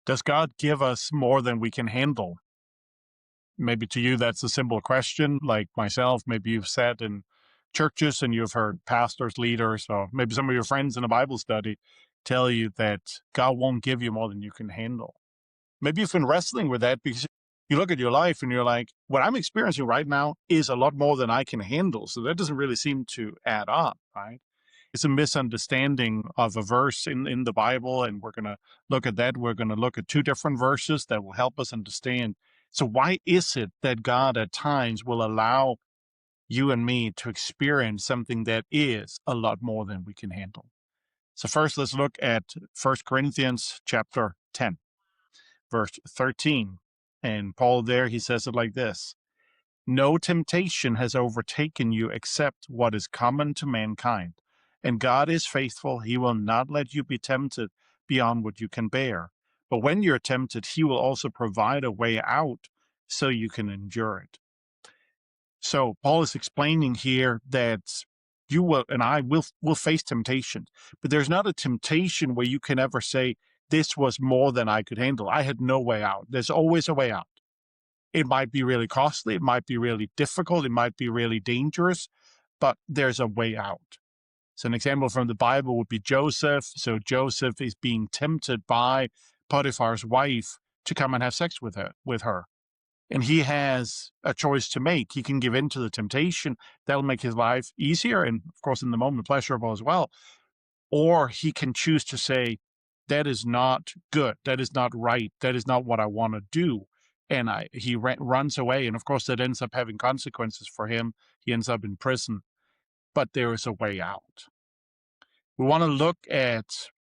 Does God give us more than we can handle? Maybe to you, that's a simple question. Like myself, maybe you've sat in churches and you've heard pastors, leaders, or maybe some of your friends in a Bible study tell you that God won't give you more than you can handle. Maybe you've been wrestling with that because you look at your life and you're like, what I'm experiencing right now is a lot more than I can handle. So that doesn't really seem to add up, right? It's a misunderstanding of a verse in the Bible, and we're going to look at that. We're going to look at two different verses that will help us understand. So, why is it that God at times will allow you and me to experience something that is a lot more than we can handle? So, first, let's look at 1 Corinthians chapter 10, verse 13. And Paul there, he says it like this: no temptation has overtaken you except what is common to mankind. And God is faithful. He will not let you be tempted beyond what you can bear. But when you're tempted, He will also provide a way out so you can endure it. So Paul is explaining here that you will and I will face temptation, but there's not a temptation where you can ever say, this was more than I could handle. I had no way out. There's always a way out. It might be really costly. It might be really difficult. It might be really dangerous, but there's a way out. So an example from the Bible would be Joseph. So Joseph is being tempted by Potiphar's wife to come and have sex with her. And he has a choice to make. He can give in to the temptation. That'll make his life easier and, of course, in the moment, pleasurable as well. Or he can choose to say, that is not good. That is not right. That is not what I want to do. And he runs away. And of course, that ends up having consequences for him. He ends up in prison. But there is a way out. We want to look at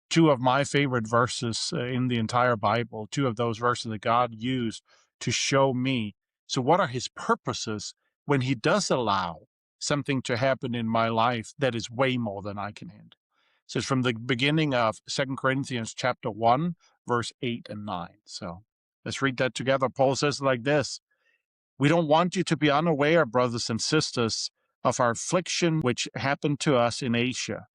two of my favorite verses in the entire Bible, two of those verses that God used to show me. So, what are His purposes when He does allow something to happen in my life that is way more than I can handle? So it's from the beginning of 2 Corinthians chapter 1, verse 8 and 9. So let's read that together. Paul says it like this: we don't want you to be unaware, brothers and sisters, of our affliction which happened to us in Asia,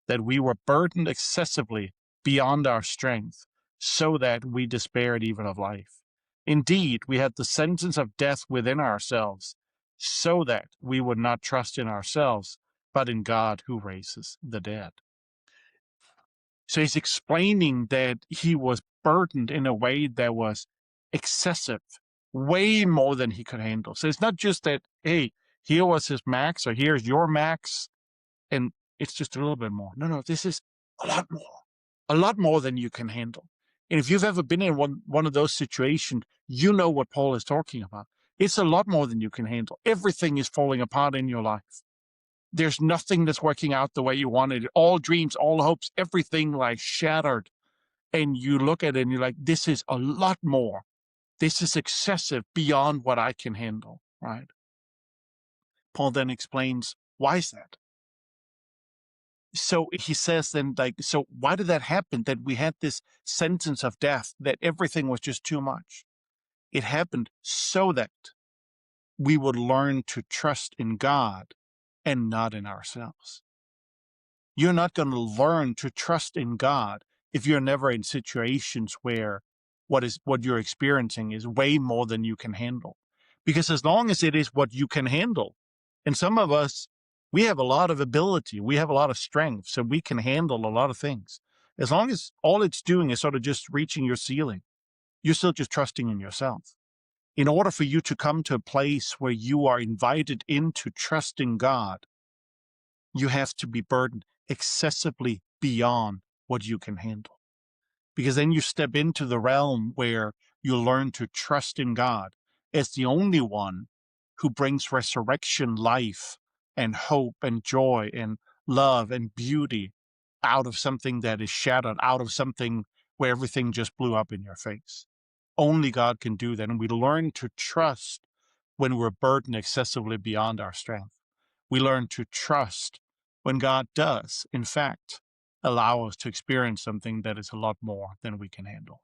that we were burdened excessively beyond our strength, so that we despaired even of life. Indeed, we had the sentence of death within ourselves, so that we would not trust in ourselves, but in God who raises the dead. So he's explaining that he was burdened in a way that was excessive, way more than he could handle. So it's not just that, hey, here was his max or here's your max, and it's just a little bit more. No, this is a lot more than you can handle. And if you've ever been in one of those situations, you know what Paul is talking about. It's a lot more than you can handle. Everything is falling apart in your life. There's nothing that's working out the way you wanted it. All dreams, all hopes, everything like shattered. And you look at it and you're like, this is a lot more. This is excessive beyond what I can handle, right? Paul then explains, why is that? So he says then, like, so why did that happen? That we had this sentence of death, that everything was just too much. It happened so that we would learn to trust in God and not in ourselves. You're not going to learn to trust in God if you're never in situations where what you're experiencing is way more than you can handle. Because as long as it is what you can handle, and some of us, we have a lot of ability, we have a lot of strength, so we can handle a lot of things. As long as all it's doing is sort of just reaching your ceiling, you're still just trusting in yourself. In order for you to come to a place where you are invited into trusting God, you have to be burdened excessively beyond what you can handle. Because then you step into the realm where you learn to trust in God as the only one who brings resurrection life and hope and joy and love and beauty out of something that is shattered, out of something where everything just blew up in your face. Only God can do that. And we learn to trust when we're burdened excessively beyond our strength. We learn to trust when God does, in fact, allow us to experience something that is a lot more than we can handle.